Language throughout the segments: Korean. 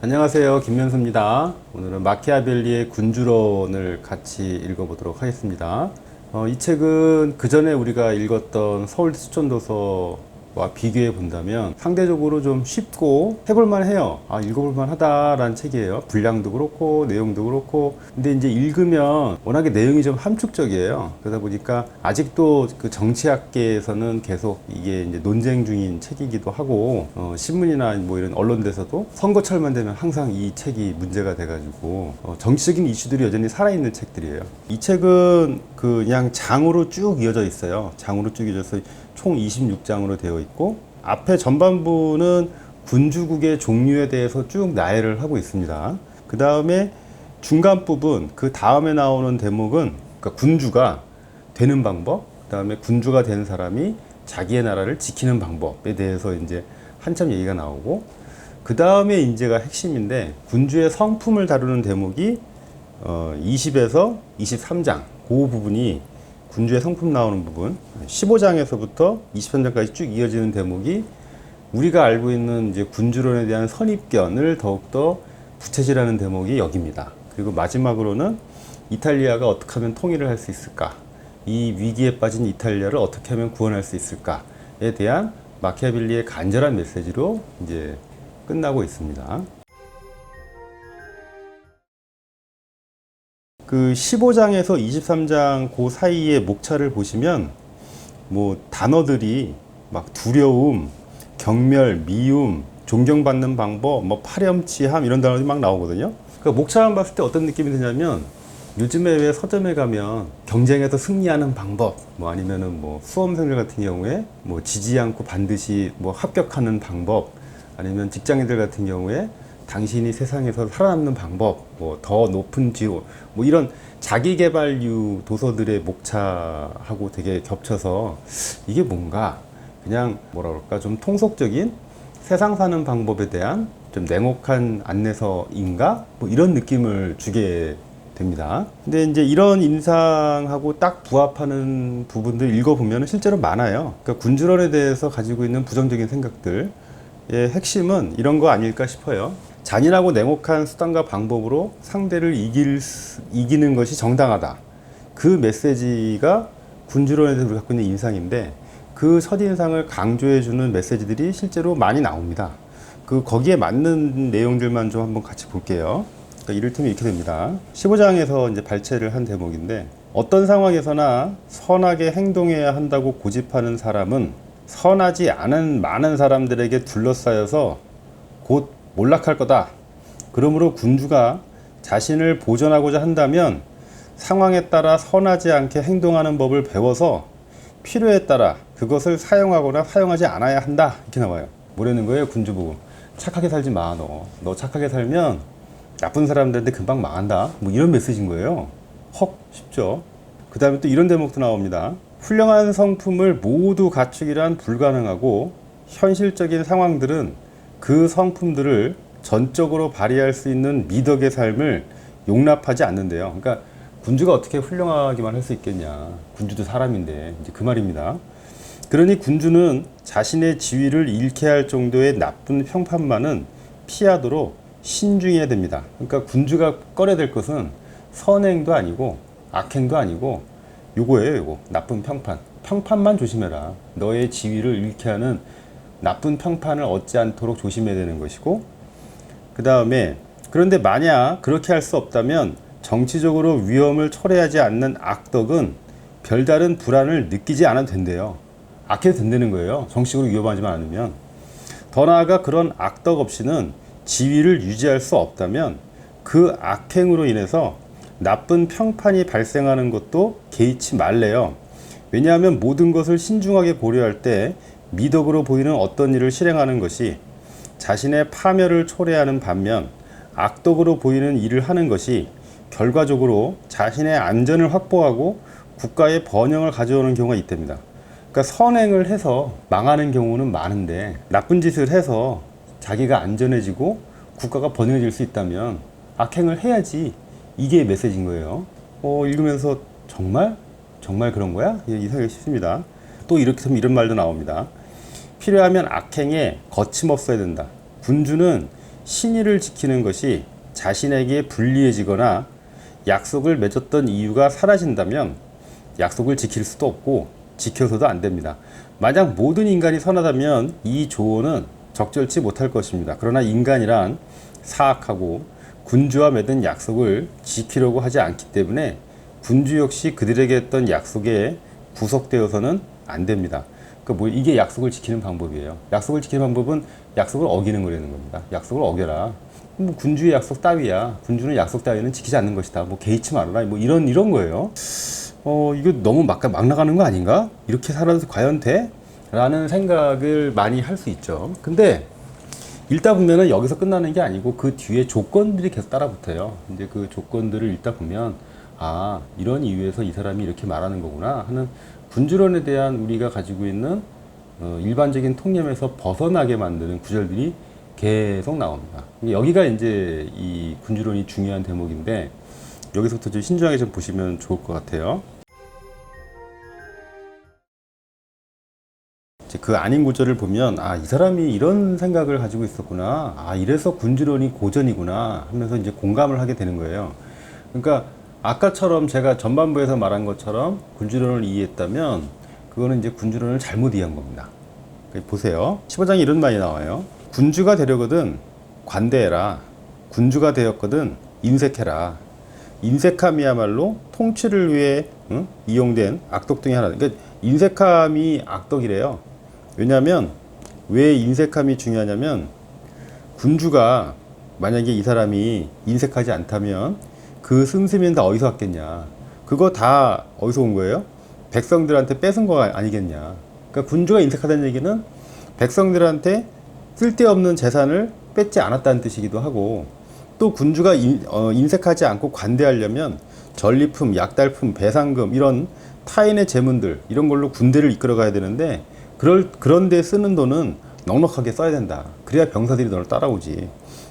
안녕하세요, 김면수입니다. 오늘은 마키아벨리의 군주론을 같이 읽어보도록 하겠습니다. 이 책은 그 전에 우리가 읽었던 서울대 수천도서와 비교해 본다면 상대적으로 좀 쉽고 해볼만 해요. 읽어볼만 하다라는 책이에요. 분량도 그렇고 내용도 그렇고. 근데 이제 읽으면 워낙에 내용이 좀 함축적이에요. 그러다 보니까 아직도 그 정치학계에서는 계속 이게 이제 논쟁 중인 책이기도 하고, 신문이나 뭐 이런 언론에서도 선거철만 되면 항상 이 책이 문제가 돼가지고 정치적인 이슈들이 여전히 살아있는 책들이에요. 이 책은 그냥 장으로 쭉 이어져 있어요. 장으로 쭉 이어져서 총 26장으로 되어 있고, 앞에 전반부는 군주국의 종류에 대해서 쭉 나열을 하고 있습니다. 그 다음에 중간 부분, 그 다음에 나오는 대목은 그러니까 군주가 되는 방법, 그 다음에 군주가 된 사람이 자기의 나라를 지키는 방법에 대해서 이제 한참 얘기가 나오고, 그 다음에 이제가 핵심인데 군주의 성품을 다루는 대목이 20에서 23장, 그 부분이 군주의 성품 나오는 부분, 15장에서부터 23장까지 쭉 이어지는 대목이 우리가 알고 있는 이제 군주론에 대한 선입견을 더욱더 부채질하는 대목이 여기입니다. 그리고 마지막으로는 이탈리아가 어떻게 하면 통일을 할 수 있을까? 이 위기에 빠진 이탈리아를 어떻게 하면 구원할 수 있을까에 대한 마키아벨리의 간절한 메시지로 이제 끝나고 있습니다. 그 15장에서 23장 그 사이의 목차를 보시면 뭐 단어들이 막 두려움, 경멸, 미움, 존경받는 방법, 뭐 파렴치함 이런 단어들이 막 나오거든요. 그 목차만 봤을 때 어떤 느낌이 드냐면 요즘에 왜 서점에 가면 경쟁에서 승리하는 방법, 뭐 아니면은 뭐 수험생들 같은 경우에 뭐 지지 않고 반드시 뭐 합격하는 방법, 아니면 직장인들 같은 경우에 당신이 세상에서 살아남는 방법, 뭐 더 높은 지로, 뭐 이런 자기계발류 도서들의 목차하고 되게 겹쳐서 이게 뭔가 그냥 뭐라 그럴까 좀 통속적인 세상 사는 방법에 대한 좀 냉혹한 안내서인가 뭐 이런 느낌을 주게 됩니다. 근데 이제 이런 인상하고 딱 부합하는 부분들 읽어보면 실제로 많아요. 그러니까 군주론에 대해서 가지고 있는 부정적인 생각들의 핵심은 이런 거 아닐까 싶어요. 잔인하고 냉혹한 수단과 방법으로 상대를 이기는 것이 정당하다. 그 메시지가 군주론에 대해서 우리가 갖고 있는 인상인데, 그 첫인상을 강조해주는 메시지들이 실제로 많이 나옵니다. 거기에 맞는 내용들만 좀 한번 같이 볼게요. 그러니까 이를테면 이렇게 됩니다. 15장에서 이제 발췌를 한 대목인데, 어떤 상황에서나 선하게 행동해야 한다고 고집하는 사람은 선하지 않은 많은 사람들에게 둘러싸여서 곧 몰락할 거다. 그러므로 군주가 자신을 보존하고자 한다면 상황에 따라 선하지 않게 행동하는 법을 배워서 필요에 따라 그것을 사용하거나 사용하지 않아야 한다. 이렇게 나와요. 뭐라는 거예요? 군주 보고 착하게 살지 마. 너 착하게 살면 나쁜 사람들한테 금방 망한다. 뭐 이런 메시지인 거예요. 헉 쉽죠. 그 다음에 또 이런 대목도 나옵니다. 훌륭한 성품을 모두 갖추기란 불가능하고 현실적인 상황들은 그 성품들을 전적으로 발휘할 수 있는 미덕의 삶을 용납하지 않는데요. 그러니까 군주가 어떻게 훌륭하기만 할 수 있겠냐. 군주도 사람인데 이제 그 말입니다. 그러니 군주는 자신의 지위를 잃게 할 정도의 나쁜 평판만은 피하도록 신중해야 됩니다. 그러니까 군주가 꺼내야 될 것은 선행도 아니고 악행도 아니고 요거예요. 요거 나쁜 평판. 평판만 조심해라. 너의 지위를 잃게 하는 나쁜 평판을 얻지 않도록 조심해야 되는 것이고, 그 다음에 그런데 만약 그렇게 할 수 없다면 정치적으로 위험을 초래하지 않는 악덕은 별다른 불안을 느끼지 않아도 된대요. 악해도 된다는 거예요. 정치적으로 위험하지만 않으면. 더 나아가 그런 악덕 없이는 지위를 유지할 수 없다면 그 악행으로 인해서 나쁜 평판이 발생하는 것도 개의치 말래요. 왜냐하면 모든 것을 신중하게 고려할 때 미덕으로 보이는 어떤 일을 실행하는 것이 자신의 파멸을 초래하는 반면 악덕으로 보이는 일을 하는 것이 결과적으로 자신의 안전을 확보하고 국가의 번영을 가져오는 경우가 있답니다. 그러니까 선행을 해서 망하는 경우는 많은데 나쁜 짓을 해서 자기가 안전해지고 국가가 번영해질 수 있다면 악행을 해야지. 이게 메시지인 거예요. 읽으면서 정말 그런 거야? 이 생각이 싶습니다. 또 이렇게 하면 이런 말도 나옵니다. 필요하면 악행에 거침없어야 된다. 군주는 신의를 지키는 것이 자신에게 불리해지거나 약속을 맺었던 이유가 사라진다면 약속을 지킬 수도 없고 지켜서도 안 됩니다. 만약 모든 인간이 선하다면 이 조언은 적절치 못할 것입니다. 그러나 인간이란 사악하고 군주와 맺은 약속을 지키려고 하지 않기 때문에 군주 역시 그들에게 했던 약속에 구속되어서는 안 됩니다. 그러니까 이게 약속을 지키는 방법이에요. 약속을 지키는 방법은 약속을 어기는 거라는 겁니다. 약속을 어겨라. 군주의 약속 따위야. 군주는 약속 따위는 지키지 않는 것이다. 개의치 말아라. 이런 거예요. 이거 너무 막 나가는 거 아닌가? 이렇게 살아도 과연 돼? 라는 생각을 많이 할 수 있죠. 근데 읽다 보면은 여기서 끝나는 게 아니고 그 뒤에 조건들이 계속 따라붙어요. 이제 그 조건들을 읽다 보면 이런 이유에서 이 사람이 이렇게 말하는 거구나 하는 군주론에 대한 우리가 가지고 있는 일반적인 통념에서 벗어나게 만드는 구절들이 계속 나옵니다. 여기가 이제 이 군주론이 중요한 대목인데 여기서부터 좀 신중하게 좀 보시면 좋을 것 같아요. 그 아닌 구절을 보면 이 사람이 이런 생각을 가지고 있었구나. 이래서 군주론이 고전이구나 하면서 이제 공감을 하게 되는 거예요. 그러니까 아까처럼 제가 전반부에서 말한 것처럼 군주론을 이해했다면 그거는 이제 군주론을 잘못 이해한 겁니다. 보세요. 15장에 이런 말이 나와요. 군주가 되려거든 관대해라. 군주가 되었거든 인색해라. 인색함이야말로 통치를 위해 이용된 악독 중에 하나. 그러니까 인색함이 악독이래요. 왜냐하면 왜 인색함이 중요하냐면 군주가 만약에 이 사람이 인색하지 않다면 그 씀씀이는 다 어디서 왔겠냐. 그거 다 어디서 온 거예요? 백성들한테 뺏은 거 아니겠냐. 그러니까 군주가 인색하다는 얘기는 백성들한테 쓸데없는 재산을 뺏지 않았다는 뜻이기도 하고, 또 군주가 인색하지 않고 관대하려면 전리품, 약달품, 배상금 이런 타인의 재문들 이런 걸로 군대를 이끌어 가야 되는데 그런 데 쓰는 돈은 넉넉하게 써야 된다. 그래야 병사들이 너를 따라오지.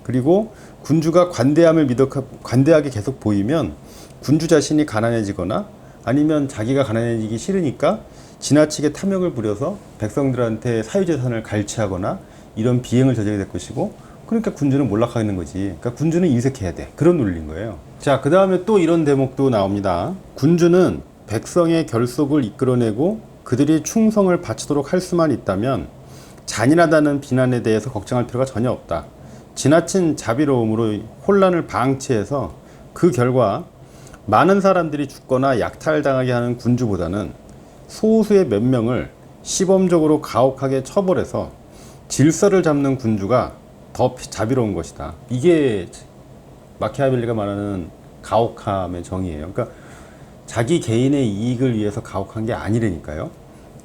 그리고 군주가 관대하게 계속 보이면 군주 자신이 가난해지거나 아니면 자기가 가난해지기 싫으니까 지나치게 탐욕을 부려서 백성들한테 사유재산을 갈취하거나 이런 비행을 저지르게 될 것이고, 그러니까 군주는 몰락하는 거지. 그러니까 군주는 인색해야 돼. 그런 논리인 거예요. 자, 그 다음에 또 이런 대목도 나옵니다. 군주는 백성의 결속을 이끌어내고 그들이 충성을 바치도록 할 수만 있다면 잔인하다는 비난에 대해서 걱정할 필요가 전혀 없다. 지나친 자비로움으로 혼란을 방치해서 그 결과 많은 사람들이 죽거나 약탈당하게 하는 군주보다는 소수의 몇 명을 시범적으로 가혹하게 처벌해서 질서를 잡는 군주가 더 자비로운 것이다. 이게 마키아벨리가 말하는 가혹함의 정의예요. 그러니까 자기 개인의 이익을 위해서 가혹한 게 아니라니까요.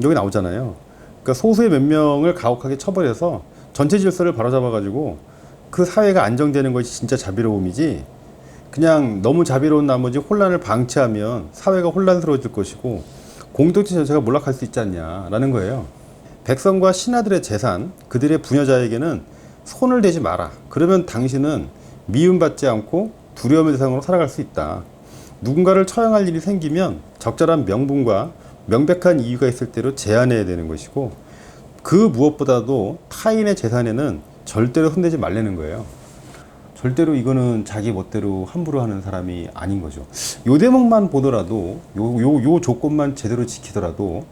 여기 나오잖아요. 그러니까 소수의 몇 명을 가혹하게 처벌해서 전체 질서를 바로잡아가지고 그 사회가 안정되는 것이 진짜 자비로움이지, 그냥 너무 자비로운 나머지 혼란을 방치하면 사회가 혼란스러워질 것이고 공동체 전체가 몰락할 수 있지 않냐라는 거예요. 백성과 신하들의 재산, 그들의 부녀자에게는 손을 대지 마라. 그러면 당신은 미움받지 않고 두려움의 대상으로 살아갈 수 있다. 누군가를 처형할 일이 생기면 적절한 명분과 명백한 이유가 있을 대로 제한해야 되는 것이고, 그 무엇보다도 타인의 재산에는 절대로 손대지 말라는 거예요. 절대로 이거는 자기 멋대로 함부로 하는 사람이 아닌 거죠. 요 대목만 보더라도, 요 조건만 제대로 지키더라도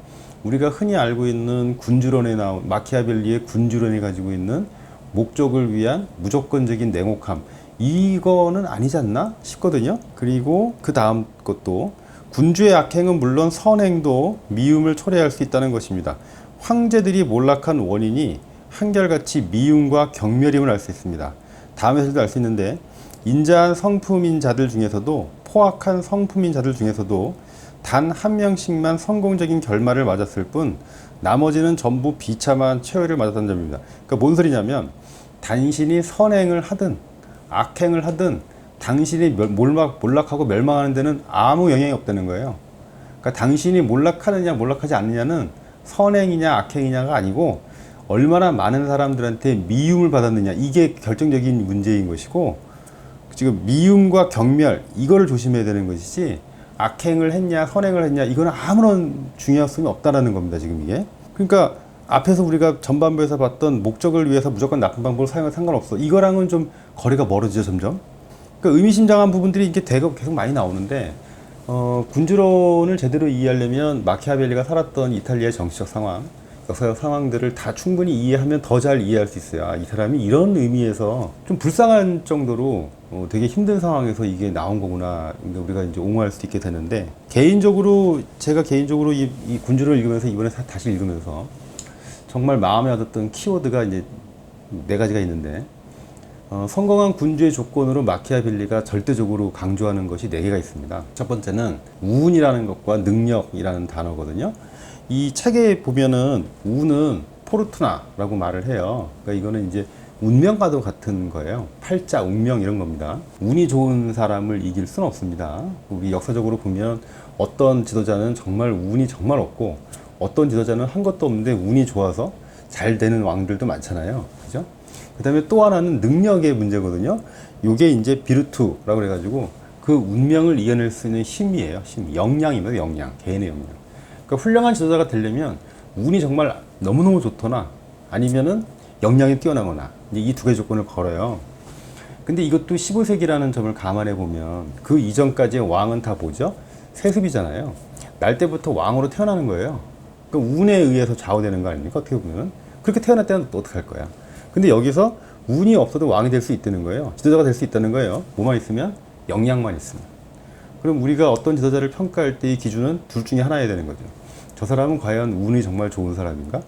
우리가 흔히 알고 있는 군주론에 나온 마키아벨리의 군주론이 가지고 있는 목적을 위한 무조건적인 냉혹함, 이거는 아니지 않나 싶거든요. 그리고 그 다음 것도 군주의 악행은 물론 선행도 미움을 초래할 수 있다는 것입니다. 황제들이 몰락한 원인이 한결같이 미움과 경멸임을 알 수 있습니다. 다음에서도 알 수 있는데, 인자한 성품인 자들 중에서도 포악한 성품인 자들 중에서도 단 한 명씩만 성공적인 결말을 맞았을 뿐 나머지는 전부 비참한 최후를 맞았다는 점입니다. 그러니까 뭔 소리냐면, 당신이 선행을 하든 악행을 하든 당신이 몰락하고 멸망하는 데는 아무 영향이 없다는 거예요. 그러니까 당신이 몰락하느냐 몰락하지 않느냐는 선행이냐 악행이냐가 아니고 얼마나 많은 사람들한테 미움을 받았느냐, 이게 결정적인 문제인 것이고, 지금 미움과 경멸 이거를 조심해야 되는 것이지 악행을 했냐 선행을 했냐 이거는 아무런 중요성이 없다라는 겁니다. 지금 이게 그러니까 앞에서 우리가 전반부에서 봤던 목적을 위해서 무조건 나쁜 방법을 사용해도 상관없어. 이거랑은 좀 거리가 멀어지죠, 점점. 그러니까 의미심장한 부분들이 이게 계속 많이 나오는데, 군주론을 제대로 이해하려면 마키아벨리가 살았던 이탈리아의 정치적 상황, 역사적 상황들을 다 충분히 이해하면 더 잘 이해할 수 있어요. 아, 이 사람이 이런 의미에서 좀 불쌍한 정도로 되게 힘든 상황에서 이게 나온 거구나. 그러니까 우리가 이제 옹호할 수 있게 되는데, 제가 개인적으로 이 군주를 읽으면서 이번에 다시 읽으면서 정말 마음에 와닿던 키워드가 이제 네 가지가 있는데, 성공한 군주의 조건으로 마키아벨리가 절대적으로 강조하는 것이 네 개가 있습니다. 첫 번째는 운이라는 것과 능력이라는 단어거든요. 이 책에 보면은 운은 포르투나라고 말을 해요. 그러니까 이거는 이제 운명과도 같은 거예요. 팔자, 운명 이런 겁니다. 운이 좋은 사람을 이길 수는 없습니다. 우리 역사적으로 보면 어떤 지도자는 정말 운이 정말 없고 어떤 지도자는 한 것도 없는데 운이 좋아서 잘 되는 왕들도 많잖아요. 그죠? 그 다음에 또 하나는 능력의 문제거든요. 요게 이제 비르투라고 그래가지고 그 운명을 이겨낼 수 있는 힘이에요. 힘, 역량입니다. 역량, 개인의 역량. 그러니까 훌륭한 지도자가 되려면 운이 정말 너무너무 좋거나 아니면은 역량이 뛰어나거나 이 두 가지 조건을 걸어요. 근데 이것도 15세기라는 점을 감안해 보면 그 이전까지의 왕은 다 뭐죠? 세습이잖아요. 날 때부터 왕으로 태어나는 거예요. 그러니까 운에 의해서 좌우되는 거 아닙니까? 어떻게 보면. 그렇게 태어날 때는 또 어떡할 거야. 근데 여기서 운이 없어도 왕이 될 수 있다는 거예요. 지도자가 될 수 있다는 거예요. 뭐만 있으면? 역량만 있으면. 그럼 우리가 어떤 지도자를 평가할 때의 기준은 둘 중에 하나여야 되는 거죠. 저 사람은 과연 운이 정말 좋은 사람인가?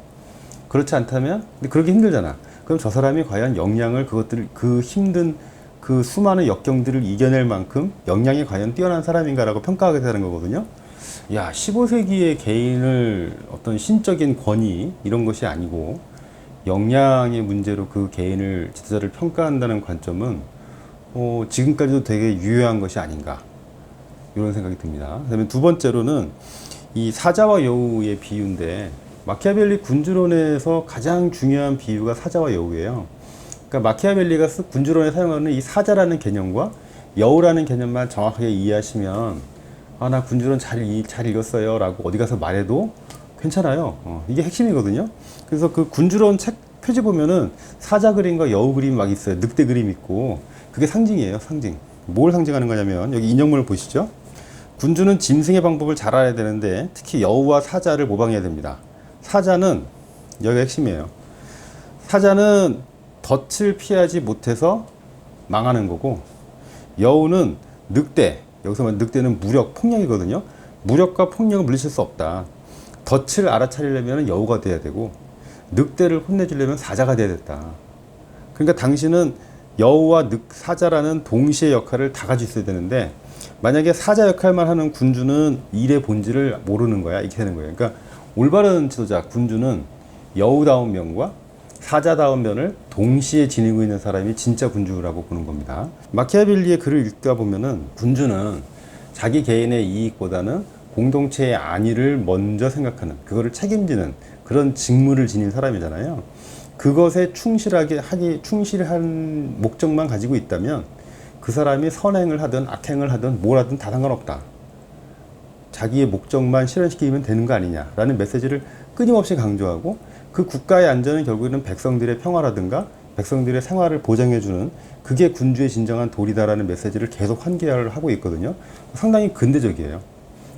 그렇지 않다면, 근데 그러기 힘들잖아. 그럼 저 사람이 과연 역량을 그 힘든 그 수많은 역경들을 이겨낼 만큼 역량이 과연 뛰어난 사람인가라고 평가하게 되는 거거든요. 야, 15세기의 개인을 어떤 신적인 권위 이런 것이 아니고 역량의 문제로 그 개인을 지도자를 평가한다는 관점은 지금까지도 되게 유효한 것이 아닌가 이런 생각이 듭니다. 그다음에 두 번째로는 이 사자와 여우의 비유인데 마키아벨리 군주론에서 가장 중요한 비유가 사자와 여우예요. 그러니까 마키아벨리가 군주론에 사용하는 이 사자라는 개념과 여우라는 개념만 정확하게 이해하시면 아, 나 군주론 잘 읽었어요 라고 어디 가서 말해도 괜찮아요. 이게 핵심이거든요. 그래서 그 군주론 책 표지 보면은 사자 그림과 여우 그림 막 있어요. 늑대 그림 있고 그게 상징이에요. 상징. 뭘 상징하는 거냐면 여기 인형물을 보시죠. 군주는 짐승의 방법을 잘 알아야 되는데 특히 여우와 사자를 모방해야 됩니다. 사자는 여기가 핵심이에요. 사자는 덫을 피하지 못해서 망하는 거고 여우는 늑대, 여기서 말하는 늑대는 무력, 폭력이거든요. 무력과 폭력을 물리칠 수 없다. 덫을 알아차리려면 여우가 돼야 되고 늑대를 혼내주려면 사자가 돼야 됐다. 그러니까 당신은 여우와 사자라는 동시의 역할을 다 가지고 있어야 되는데 만약에 사자 역할만 하는 군주는 일의 본질을 모르는 거야. 이렇게 되는 거예요. 그러니까 올바른 지도자, 군주는 여우다운 면과 사자다운 면을 동시에 지니고 있는 사람이 진짜 군주라고 보는 겁니다. 마키아벨리의 글을 읽다 보면은 군주는 자기 개인의 이익보다는 공동체의 안위를 먼저 생각하는, 그거를 책임지는 그런 직무를 지닌 사람이잖아요. 그것에 충실한 목적만 가지고 있다면 그 사람이 선행을 하든 악행을 하든 뭘 하든 다 상관없다. 자기의 목적만 실현시키면 되는 거 아니냐라는 메시지를 끊임없이 강조하고 그 국가의 안전은 결국에는 백성들의 평화라든가 백성들의 생활을 보장해주는 그게 군주의 진정한 도리다라는 메시지를 계속 환기를 하고 있거든요. 상당히 근대적이에요.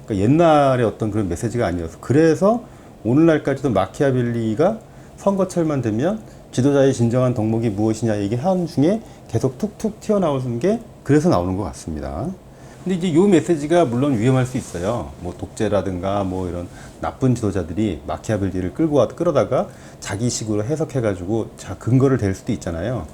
그러니까 옛날의 어떤 그런 메시지가 아니어서 그래서 오늘날까지도 마키아벨리가 선거철만 되면 지도자의 진정한 덕목이 무엇이냐 얘기하는 중에 계속 툭툭 튀어나오는 게 그래서 나오는 것 같습니다. 근데 이제 이 메시지가 물론 위험할 수 있어요. 뭐 독재라든가 뭐 이런 나쁜 지도자들이 마키아벨리를 끌어다가 자기식으로 해석해가지고 근거를 댈 수도 있잖아요.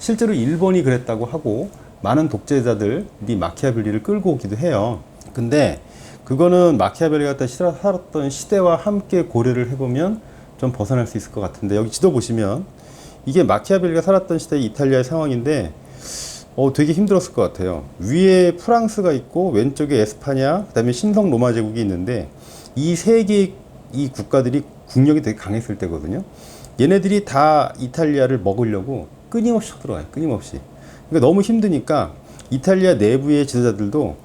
실제로 일본이 그랬다고 하고 많은 독재자들이 마키아벨리를 끌고 오기도 해요. 근데 그거는 마키아벨리가 살았던 시대와 함께 고려를 해보면 좀 벗어날 수 있을 것 같은데 여기 지도 보시면 이게 마키아벨리가 살았던 시대의 이탈리아의 상황인데 되게 힘들었을 것 같아요. 위에 프랑스가 있고 왼쪽에 에스파냐, 그 다음에 신성 로마 제국이 있는데 이 세 개의 이 국가들이 국력이 되게 강했을 때거든요. 얘네들이 다 이탈리아를 먹으려고 끊임없이 쳐들어가요. 끊임없이. 그러니까 너무 힘드니까 이탈리아 내부의 지도자들도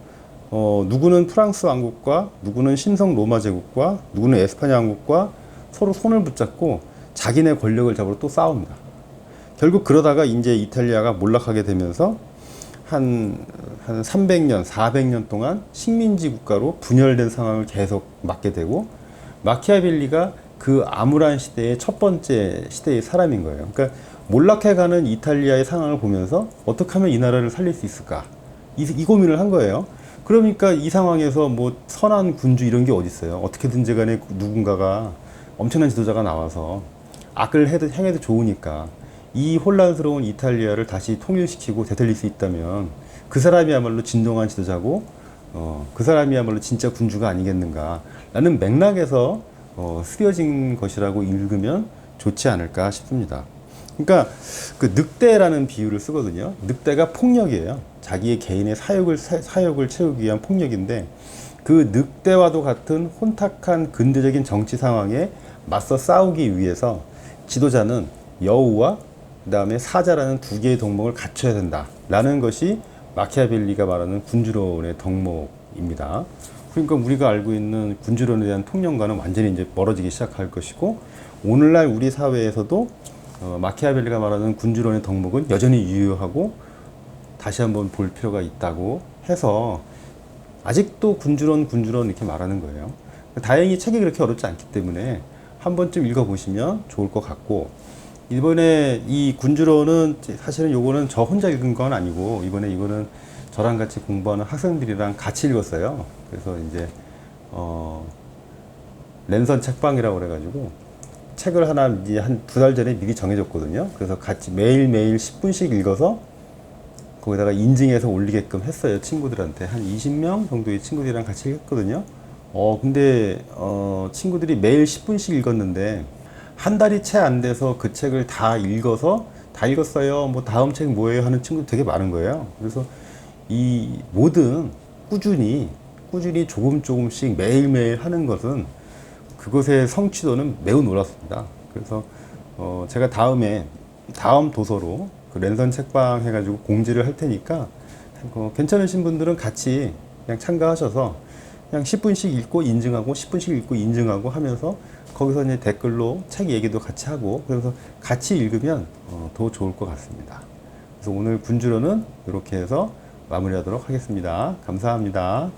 누구는 프랑스 왕국과 누구는 신성 로마 제국과 누구는 에스파냐 왕국과 서로 손을 붙잡고 자기네 권력을 잡으러 또 싸웁니다. 결국 그러다가 이제 이탈리아가 몰락하게 되면서 한 300년, 400년 동안 식민지 국가로 분열된 상황을 계속 맞게 되고, 마키아벨리가 그 암울한 시대의 첫 번째 시대의 사람인 거예요. 그러니까 몰락해가는 이탈리아의 상황을 보면서 어떻게 하면 이 나라를 살릴 수 있을까? 이 고민을 한 거예요. 그러니까 이 상황에서 뭐 선한 군주 이런 게 어디 있어요? 어떻게든지 간에 누군가가 엄청난 지도자가 나와서 악을 행해도 좋으니까 이 혼란스러운 이탈리아를 다시 통일시키고 되살릴 수 있다면 그 사람이야말로 진정한 지도자고 그 사람이야말로 진짜 군주가 아니겠는가 라는 맥락에서 쓰여진 것이라고 읽으면 좋지 않을까 싶습니다. 그러니까 그 늑대라는 비유를 쓰거든요. 늑대가 폭력이에요. 자기의 개인의 사욕을 채우기 위한 폭력인데, 그 늑대와도 같은 혼탁한 근대적인 정치 상황에 맞서 싸우기 위해서 지도자는 여우와 그 다음에 사자라는 두 개의 덕목을 갖춰야 된다라는 것이 마키아벨리가 말하는 군주론의 덕목입니다. 그러니까 우리가 알고 있는 군주론에 대한 통념과는 완전히 이제 멀어지기 시작할 것이고, 오늘날 우리 사회에서도 마키아벨리가 말하는 군주론의 덕목은 여전히 유효하고 다시 한번 볼 필요가 있다고 해서 아직도 군주론 이렇게 말하는 거예요. 다행히 책이 그렇게 어렵지 않기 때문에 한 번쯤 읽어보시면 좋을 것 같고, 이번에 이 군주론은 사실은 요거는 저 혼자 읽은 건 아니고 이거는 저랑 같이 공부하는 학생들이랑 같이 읽었어요. 그래서 이제 랜선 책방이라고 그래가지고 책을 하나 이제 한 2달 전에 미리 정해줬거든요. 그래서 같이 매일매일 10분씩 읽어서 거기다가 인증해서 올리게끔 했어요. 친구들한테. 한 20명 정도의 친구들이랑 같이 했거든요. 근데 친구들이 매일 10분씩 읽었는데 한 달이 채 안 돼서 그 책을 다 읽었어요. 뭐 다음 책 뭐예요? 하는 친구들 되게 많은 거예요. 그래서 이 뭐든 꾸준히 조금씩 매일매일 하는 것은 그것의 성취도는 매우 놀랍습니다. 그래서 제가 다음 도서로 그 랜선 책방 해가지고 공지를 할 테니까 괜찮으신 분들은 같이 그냥 참가하셔서 그냥 10분씩 읽고 인증하고 10분씩 읽고 인증하고 하면서 거기서 이제 댓글로 책 얘기도 같이 하고, 그래서 같이 읽으면 더 좋을 것 같습니다. 그래서 오늘 군주론은 이렇게 해서 마무리하도록 하겠습니다. 감사합니다.